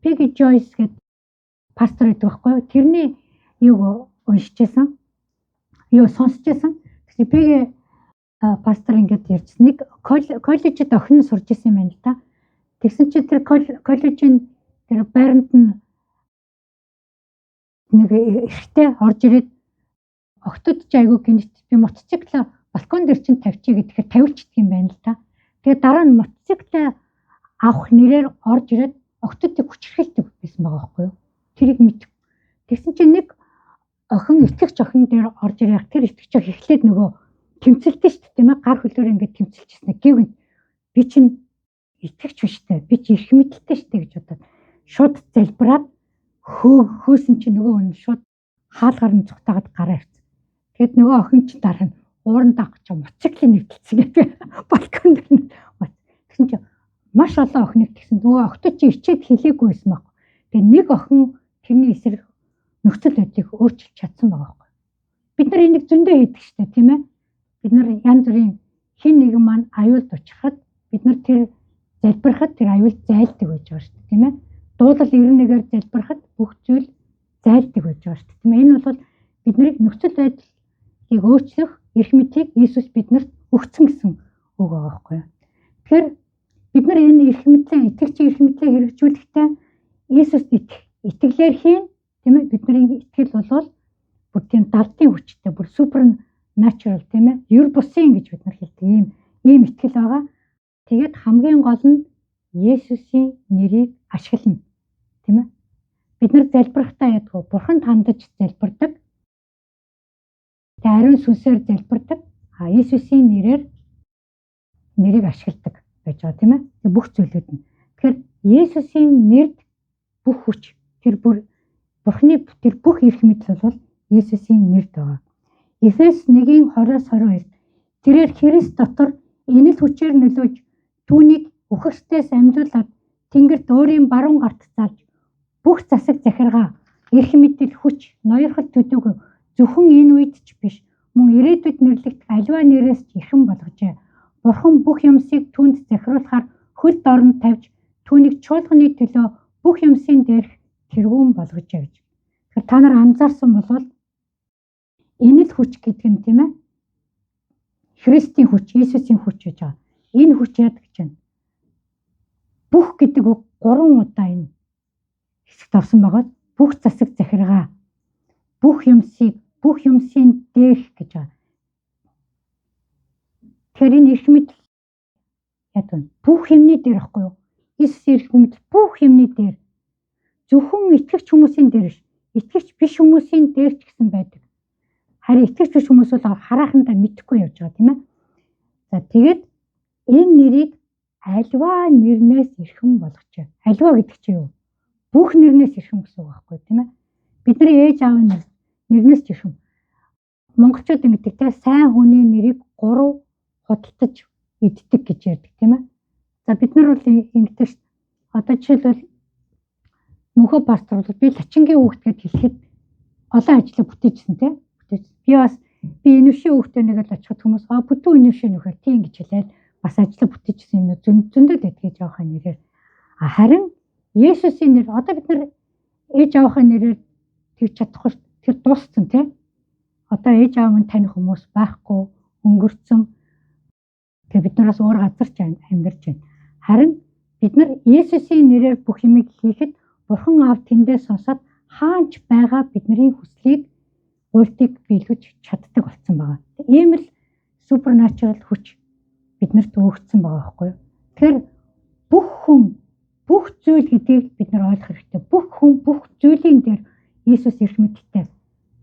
Peggy Joyce гэдэг пастор гэдэг байхгүй юу? Тэрний юуг уншижсэн. Юу сонсч байсан. Тэгсэн Peggy пастор ингээд ярьсан. Нэг коллежид охин сурж исэн юм байна л да. Тэгсэн чинь тэр коллежийн тэр байранд нь нэг эрэгтэй орж ирээд охтод ч айгүй гинт би мотоцикл балкон дээр чинь тавьчих гэхээр тавилчдаг юм байна л да. Тэгээ дараа нь мотоцикл авах нэрээр орж ирээд охтодыг хүчрхийлдэг байсан байгаа байхгүй юу? Тэрийг мэд. Тэгсэн чинь нэг охин итгэгч охин дээр орж ирэх тэр итгэгч охин эхлээд нөгөө тэмцэлтэй шүү дээ тийм ээ, гар хөлөөр ингээд тэмцэлжсэн. Гэвэн би чинь итгэгч биш дээ. Би чи эрх мэдэлтэй шүү дээ гэж бодоод шууд залбираад хөөсөн чинь нөгөө хүн шууд хаалгаар нь цухтаагаад гараа ирсэн. Тэгэд нөгөө охин чинь дараа нь ууранд авах гэж мотоциклын нэвтэлсэн гэдэг балкон дээр нь. Тэгсэн чинь маш олон охиныг тэгсэн. Нөгөө охтод чи ичээд хэлээгүй байсан баг. Тэгээ нэг охин тэрний эсрэг нөхцөл байдлыг өөрчилж чадсан байгаа байхгүй. Бид нар энийг зөндөө хийдэг шүү дээ тийм ээ. Бид нар янз бүрийн хин нэгэн маань аюулд очихад бид нар тэр залбирахад тэр аюул зайлдаг байж байгаа шүү дээ тийм ээ. Дуулал 91-ээр залбирахад бүх зүйл зайлдаг байж байгаа шүү дээ тийм ээ. Энэ бол бидний нөхцөл байдлыг өөрчлөх эрх мэдлийг Иесус бидэнд өгсөн гэсэн үг байгаа байхгүй юу. Тэгэхээр бид нар энэ эрх мэдлээ, итгэгчийн эрх мэдлээ хэрэгжүүлэхдээ Иесуст итгэлээр хийн тийм ээ. Бидний итгэл бол бүр тийм дардын хүчтэй, бүр supernatural тийм ээ. Ер бусын гэж бид нар хэлдэг. Ийм итгэл байгаа. Тэгээд хамгийн гол нь Есүсийн нэрийг ашиглана. Тийм ээ. Бид нар залбирахтаа ядгүй Бурханд хандаж залбирдаг. Тэгээд ариун сүнсээр залбирдаг. Есүсийн нэрийг ашигладаг гэж байгаа тийм ээ. Бүх зүйлүүд нь. Тэгэхээр Есүсийн нэрд бүх хүч, тэр бүр Бурхны тэр бүх эрх мэдэл бол Есүсийн нэрд байгаа. Эфес 1:20-22 тэрээр Христ дотор энэл хүчээр нөлөөж түүнийг үхэгчдээс амьдуулаад Тэнгэрт өөрийн баруун гарт зааж бүх засаг захиргаа, эрх мэдэл, хүч, ноёрхол төдийгүй зөвхөн энэ үед ч биш мөн ирээдүйд нэрлэгдэх аливаа нэрээс ч ихэн болгожээ. Бурхан бүх юмсыг түүнд захируулахаар хөл дорн тавьж түүнийг чуулганы төлөө бүх юмсын дээрх тэргүүн болгожээ гэж. Тэгэхээр та нар анзаарсан бол энэл хүч гэдэг нь тийм ээ. Христийн хүч, Иесусийн хүч гэж байгаа. Энэ хүч яадаг гэж байна. Бүх гэдэг үг 3 удаа энэ хэсэгт авсан байгаа. Бүх засаг захиргаа, бүх юмсын дээрх гэж байгаа. Тэгэхээр энэ эрх мэдэл яадаг вэ? Бүх юмний дээр ихгүй юу? Иесусийн эрх мэдэл бүх юмний дээр. Зөвхөн итгэгч хүмүүсийн дээр биш. Итгэгч биш хүмүүсийн дээр ч гэсэн байдаг. Харин итгэгч биш хүмүүс бол харахандаа мэдэхгүй явж байгаа тийм ээ. За тэгээд энэ нэрийг альва нэрнээс эрхэм болгочих. Альва гэдэг чинь юу? Бүх нэрнээс эрхэм гэсэн үг байхгүй тийм ээ. Бидний ээж аавын нэрнээс ч эрхэм. Монголчууд ингэдэг те сайн хүний нэрийг 3 худалдаж иддэг гэж ярьдаг тийм ээ. За бид нар бол ингэдэг ш. Одоо жишээлбэл мөнхөө пастор бол би лачингийн хүүхэд гэж хэлэхэд олон ажлыг бүтээжсэн тийм. Би инвшийн хүүхдээ нэг л очиход хүмүүс бүтэн инвшийн нөхөр тийм гэж хэлээд бас ажлыг бүтээжсэн юм зөндөө л эдгэж явахын нэрээр. Харин Есүсийн нэр одоо бид нар ээж аавын нэрээр тэгж чадахгүй тэр дууссан тийм. Одоо ээж аав минь таних хүмүүс байхгүй өнгөрцөн. Тэгээ бид нараас өөр газар ч амьдарч байна. Харин бид нар Есүсийн нэрээр бүх юмыг хийхэд Бурхан аав тэндээ сонсоод хаанч байгаа бидний хүслийг гуйлтыг биелгэж чаддаг болсон байгаа. Ийм л supernatural хүч биднэрт өгөгдсөн байгаа байхгүй юу? Тэгэхээр бүх хүн, бүх зүйл гэдгийг бид нар ойлгох хэрэгтэй. Бүх хүн, бүх зүйлийн дээр Иесус эрх мэдэлтэй.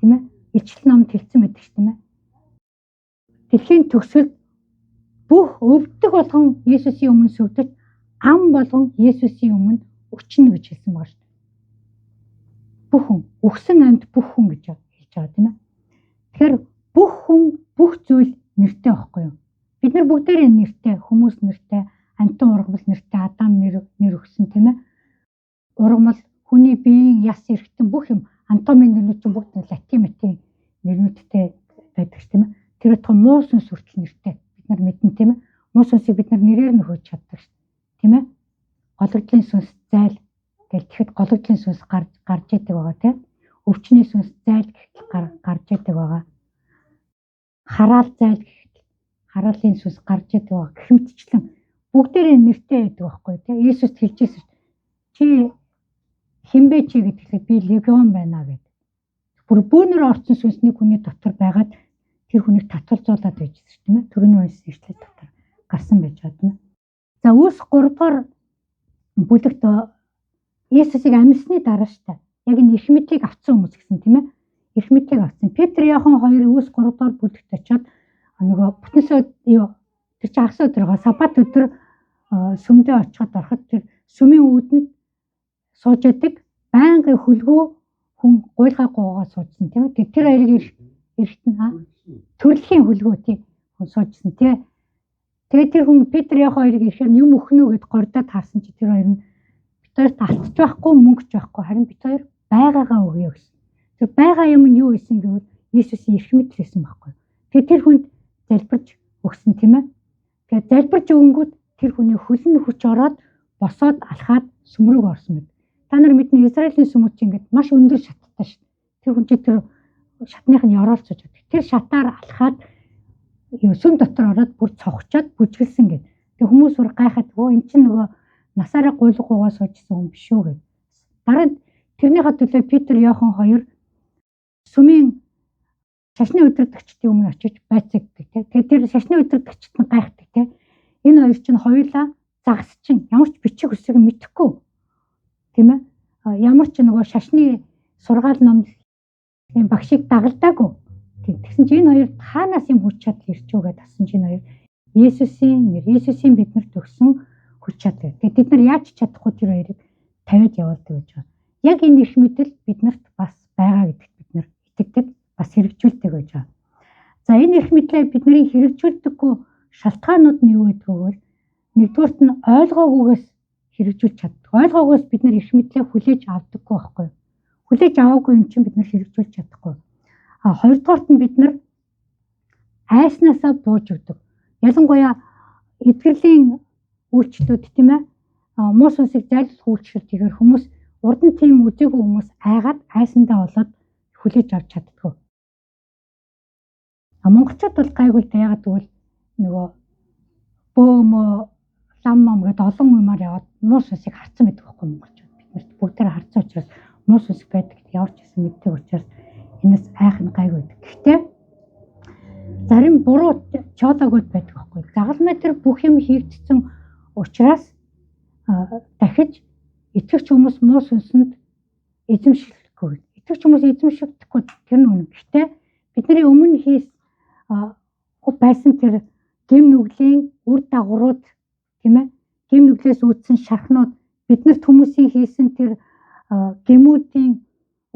Тийм ээ? Ичлэл номд хэлсэн байдаг ш тийм ээ. Дэлхийн төгсгөлд бүх өвддөг болгон Иесусийн өмнө сүгдэж, ам болгон Иесусийн өмнө өчнө гэж хэлсэн байгаа ш. Бүх хүн, өгсөн амьд бүх хүн гэж хэлж байгаа тийм ээ. Тэгэхээр бүх хүн, бүх зүйл нэртэй байхгүй юу? Бид нар бүгдээрээ нэртэй, хүмүүс нэртэй, Антон ургамал нэртэй Адам нэр өгсөн тийм ээ. Ургамал хүний биеийн яс эрхтэн бүх юм Антомын нэрнүүд чинь бүгд латин матин нэрнүүдтэй байдаг ш тийм ээ. Тэр утга муу сүнс хүртэл нэртэй. Бид нар мэднэ тийм ээ. Муу сүнсийг бид нар нэрээр нь хөөж чаддаг ш тийм ээ. Гологдлын сүнс зайл гэл тэгэхэд гологдлын сүнс гарч идэг байгаа тийм. Өвчний сүнс зайл гэхэд гарч идэг байгаа. Хараал зайл гэхэд хараалын сүнс гарч идэг байгаа. Гэмтчлэн бүгдээрээ нэртэй байдаг байхгүй тийм. Иесус хэлжсэн чи хинбэ чи гэдгээр би легион байна гэдэг. Бүр бөөнөр орсон сүнсний хүний дотор байгаад тэр хүнийг татваржуулаад байжсэн шүү тийм ээ. Төрөний үнс ишлэл дотор гарсан байж байгаа тийм ээ. За Үлс 3-р бүлэгт Иесусыг амьсны дараа шүү дээ. Яг энэ эрх мэдлийг авсан хүмүүс гэсэн тийм ээ. Эрх мэдлийг авсан. Петр Иохан 2 Үлс 3-р бүлэгт очиод нөгөө бүтэнсөө тэр чинь хагас өдөр байгаа сабат өдөр сүмдээ очиход ороход тэр сүмийн үүдэнд сууж байдаг байнгын хөлгөө хүн гуйлгаа гуугаа суужсэн тийм ээ. Тэр хоёрыг эргэтэн төрөлхийн хөлгөө тийм хүн суужсэн тийм. Тэгээд тэр хүн Петр Иохан хоёрыг ирэхээр юм өхнөө гэд гордоод харсан чи тэр хоёр нь бид хоёрт алтч байхгүй мөнгөч байхгүй харин бид хоёр байгаагаа өгье гэсэн. Тэр байгаа юм нь юу байсан гэвэл Иесусийн эрх мэдэл байсан байхгүй. Тэгээд тэр хүнд залбирч өгсөн тийм ээ. Тэгээд залбирч өгөнгүүт тэр хүний хөлн хүч ороод босоод алхаад сүм рүү орсон мэт. Та нар мэднэ Израилийн сүмүүд чинь ингээд маш өндөр шаттай шүү. Тэр хүн чинь тэр шатных нь ёроолцож байдаг. Тэр шатаар алхаад сүм дотор ороод бүр цогчоод бүжгэлсэн гэд. Тэг хүмүүс бүр гайхаад өө эн чинь нөгөө насаараа гуйлгуугаа суужсэн хүн биш үү гэд. Дараа нь тэрнийхээ төлөө Петр Иохан 2 сүмийн шашны удирдагчдын өмнө очиж байцаагдаг тийм. Тэгээд тэр шашны удирдагчид нь гайхдаг тийм. Энэ хоёр чинь хоёулаа загасчин ямар ч бичих үсэг мэдэхгүй. Тийм ээ. Ямар ч нөгөө шашны сургаал номын багшийг дагалдаагүй. Тэгсэн чинь энэ хоёр хаанаас юм хүч чадал ирч үү гэдээ асуусан чинь хоёр Иесусийн биднэрт өгсөн хүч чадал. Тэгээд бид нар яаж чадахгүй тэр хоёрыг тавиад явуулдаг гэж байна. Яг энэ эрх мэдэл биднэрт бас байгаа гэдэгт бид нар итгэдэг, бас хэрэгжүүлдэг гэж байна. За энэ эрх мэдлээ бидний хэрэгжүүлдэггүй шалтгаанууд нь юу гэдэг вэ? Нэгдүгээрт нь ойлгоогүйгээс хэрэгжүүлж чаддаг. Ойлгоогоос бид нар эрх мэдлээ хүлээж авдаггүй байхгүй юу? Хүлээж аваагүй юм чинь бид нар хэрэгжүүлж чадахгүй. Хоёрдугаарт нь бид нар айснаасаа бууж өгдөг. Ялангуяа эдгэрлийн үйлчлүүд тийм ээ. Муу сүнсийг зайлуулах үйлчлэл хийхээр хүмүүс урд нь тийм үзээгүй хүмүүс айгаад айсандаа болоод хүлээж авч чаддгүй. Монголчууд бол гайгүй л яагаад гэвэл нөгөө бөөмөө лам гэдэг олон юмар яваад муу сүнсийг харцсан байдаг байхгүй монголчууд. Бид бүгдээр харцсан учраас муу сүнс байдаг явж исэн мэддэг учраас энэс айх нь гайгүй байдаг. Гэхдээ зарим буруу чоологууд байдаг байхгүй. Загалмай тэр бүх юм хийгдсэн учраас дахиж итгэвч хүмүүс муу сүнсэнд эзэмшихгүй. Итгэвч хүмүүс эзэмшигдэхгүй тэр нь үнэн. Гэхдээ бидний өмнө байсан тэр гэм нүглийн үр дагаврууд тийм ээ. Гэм нүглээс үүдсэн шархнууд биднэрт хүмүүсийн хийсэн тэр гэмүүдийн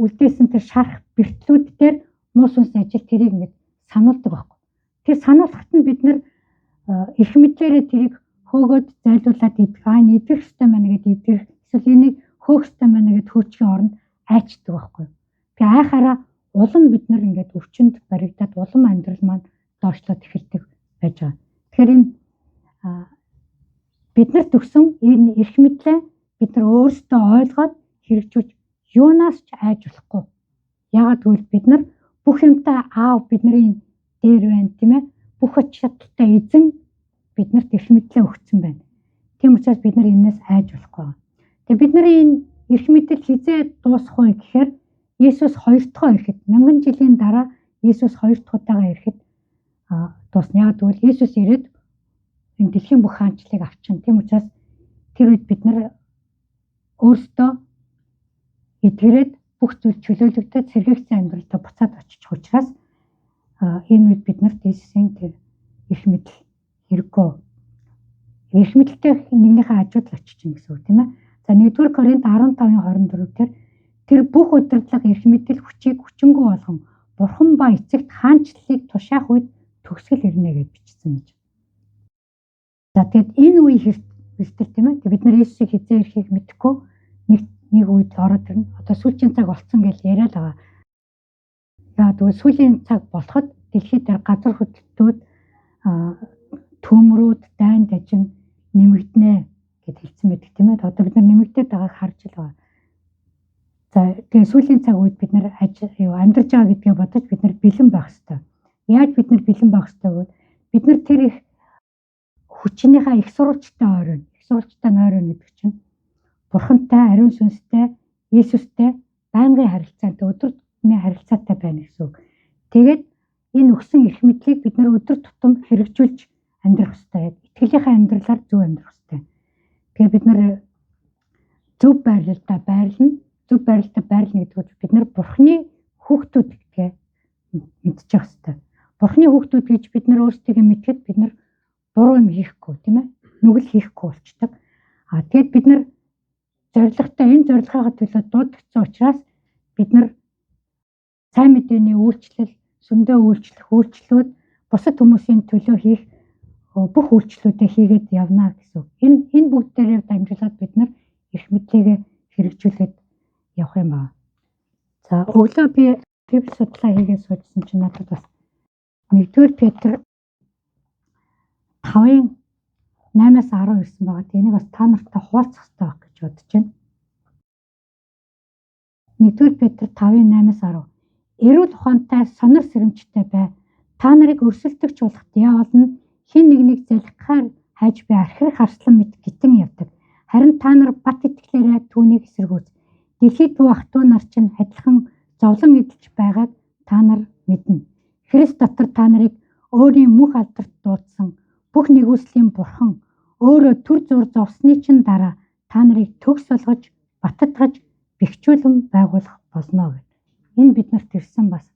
үлдээсэн тэр шарх бэртлүүд дээр муу сүнсний ажил тэрийг ингэж сануулдаг байхгүй. Тэр сануулхад нь бид нар эрх мэдлээрээ тэрийг хөөгөөд зайлуулад идэх ёстой байна гэдэг идэх эсвэл энийг хөөх ёстой байна гэд хөөчгийн оронд айчдаг байхгүй. Тэгээ айхаараа улам бид нар ингээд өвчнөд баригдаад улам амьдрал маань доошлоод эхэлдэг байж байгаа. Тэгэхээр энэ биднэрт өгсөн энэ эрх мэдлээ бид нар өөрсдөө ойлгоод хэрэгжүүлж юунаас ч айж болохгүй. Яагаад гэвэл бид нар бүх юмтай аав бидний дээр байна тийм ээ. Бүх ач чадaltaй эзэн биднэрт эрх мэдлээ өгсөн байна. Тийм учраас бид нар энэс айж болохгүй. Тэгээ бидний энэ эрх мэдэл хизээ дуусах вэ гэхээр Иесус 2 дахь ирэхэд 1000 жилийн дараа Иесус 2 дахь удаага ирэхэд дуусна. Яагаад гэвэл Иесус ирээд энэ дэлхийн бүх хаанчлалыг авчин. Тийм учраас тэр үед бид нар өөрсдөө эдгэрээд бүх зүйл чөлөөлөгдөд сэргээгцэн амьдралдаа буцаад очих учраас энэ үед биднэрт Иесусийн тэр эрх мэдэл хэрэггүй. Эрх мэдэлтэй нэгнийхээ хажууд л очиж чинь гэсэн үг тийм ээ. За 1-р Коринт 15:24 дээр тэр бүх удирдлага эрх мэдэл хүчийг хүчингү болгон бурхан ба эцэгт хаанчлалыг тушаах үед төгсгөл ирнэ гэж бичсэн байж. За тэгэд энэ үе бэлтгэл тийм ээ. Бид нар Иесусыг хизээ ирэхийг мэдэхгүй нэг үед ороод ирнэ. Одоо сүүлийн цаг болцсон гэж яриад байгаа. Яа тэгвэл сүүлийн цаг болоход дэлхийд газар хөдлөлтүүд төмрүүд, дайн дажин нэмэгдэнэ гэд хэлсэн байдаг тийм ээ. Одоо бид нар нэмэгдээд байгааг харж л байгаа. За тэгээ сүүлийн цаг үед бид нар амьдарч байгаа гэдгээ бодож бид нар бэлэн байх хэрэгтэй. Яаж бид нар бэлэн байх хэрэгтэй вэ? Бид нар тэр их хүчнийхээ их сурвалжтай ойрон, их сурвалжтай нойрон гэдэг чинь Бурхантай, ариун сүнстэй, Иесустэй байнгын харилцаатай, өдөр тутмын харилцаатай байна гэсэн үг. Тэгээд энэ өгсөн эрх мэдлийг бид нар өдөр тутам хэрэгжүүлж амьдрах хэрэгтэй. Итгэлийнхээ амьдралаар зөв амьдрах хэрэгтэй. Тэгээд бид нар зөв байрлалтай байрлана. Зөв байрлалтай байрлана гэдэг нь бид нар Бурханы хүүхдүүд гэдгээ мэдчих хэрэгтэй. Бурханы хүүхдүүд гэж бид нар өөрсдийгөө мэдхэд бид нар буруу юм хийхгүй тийм ээ. Нүгэл хийхгүй болчдаг. Тэгээд бид нар зоригтой энэ зорилгынхаа төлөө дуудагдсан учраас бид нар сайн мэдээний үйлчлэл, сүндээ үйлчлүүд бусад хүмүүсийн төлөө хийх бүх үйлчлүүдээ хийгээд явна гэсэн. Энэ бүгд дээрээ дамжуулаад бид нар эрх мэдлийгээ хэрэгжүүлээд явах юм байна. За өглөө би Библи судлаа хийгээд суужсан чинь надад бас 1-р Петр 5-ын 8-аас 10 ирсэн байгаа. Энийг бас та нартай хуваалцах хэрэгтэй байх гэж бодож байна. 1-р Петр 5-ын 8-аас 10. Эрүүл ухаантай, сонир сэрэмжтэй бай. Та нарыг өрсөлдөгч болох диавол нь хин нэгнийг залхихаар хайж буй архирах арслан мэт гитэн явдаг. Харин та нар бат итгэлээрээ түүнийг эсэргүүц. Дэлхийд буй ах トゥ нар чинь адилхан зовлон эдэлж байгааг та нар мэднэ. Христ дотор та нарыг өөрийн мөнх алдарт дуудсан бүх нэгүслийн бурхан өөрөө төр зур зовсны чинь дараа та нарыг төгс болгож, баттгаж, бэхжүүлэн байгуулах болно гэв. Энэ биднэрт ирсэн бас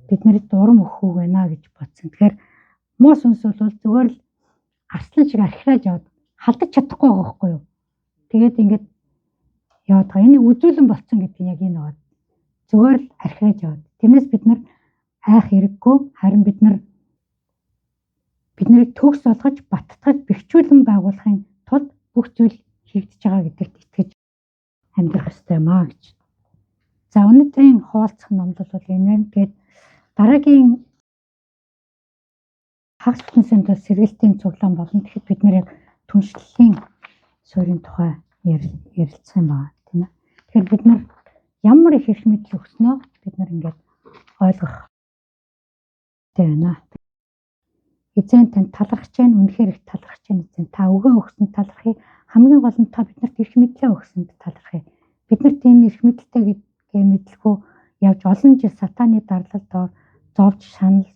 биднэрт урам өгөх үг байна гэж бодсон. Тэгэхээр муу сүнс бол зүгээр л арслан шиг архираж яваад халдаж чадахгүй байгаа байхгүй юу? Тэгээд ингээд яваад байгаа. Энийг үзүүлэн болцсон гэдэг нь яг энэ байна. Зүгээр л архираж яваад. Тэрнээс бид нар айх хэрэггүй, харин бид нарыг төгс болгож, баттгаж, бэхжүүлэн байгуулахын тулд бүх зүйл хийгдэж байгаа гэдэгт итгэж амьдрах ёстой юм аа гэж. За өнөөдрийн хуваалцах номлол бол энэ. Тэгээд дараагийн хагас бүтэнсийн тул сэргэлтийн цуглаан болно. Тэгэхэд бид нэр яг түншлэлийн суурийн тухай ярилцах юм байна тийм ээ. Тэгэхээр бид нар ямар их эрх мэдэл өгснөө бид нар ингээд ойлгох байна. Эзэн тань талархаж байна, үнэхээр их талархаж байна эзэн. Та өгөө өгсөн талархыг хамгийн гол нь та биднэрт эрх мэдлээ өгсөнд талархыг. Бид нар тийм эрх мэдэлтэй гэдгээ мэдлэхгүй явж олон жил сатааны дарлал доор зовж шаналж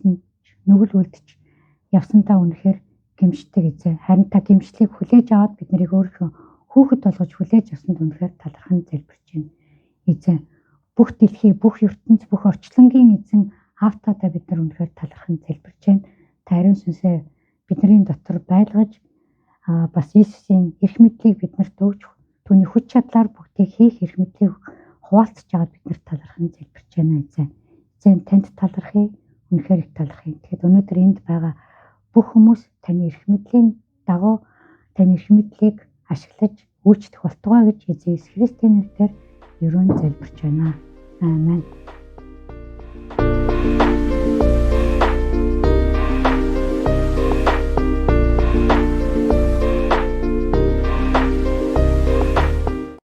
нүгэл үлдэж явсантаа үнэхээр гэмшдэг эзэн. Харин та гэмшлийг хүлээж аваад бид нарыг өөрийнхөө хүүхэд болгож хүлээж авсанд үнэхээр талархан залбирч байна. Эзэн бүх дэлхий, бүх ертөнц, бүх орчлонгийн эзэн Аавтайдаа бид нар үнэхээр талархан залбирч байна. Та ариун сүнсээ бидний дотор байлгаж бас Иесусийн эрх мэдлийг биднэрт өгч түүний хүч чадлаар бүгдийг хийх эрх мэдлийг хуваалцж аваад бид нар талархан залбирч байна эзэн. Эзэн танд талархыг, үнэхээр их талархыг. Тэгэхэд өнөөдөр энд байгаа бүх хүмүүс таны эрх мэдлийн дагуу таны эрх мэдлийг ашиглаж үйлчлэх болтугай гэж Иесус Христийн нэрээр ерөн залбирч байна. Аамен.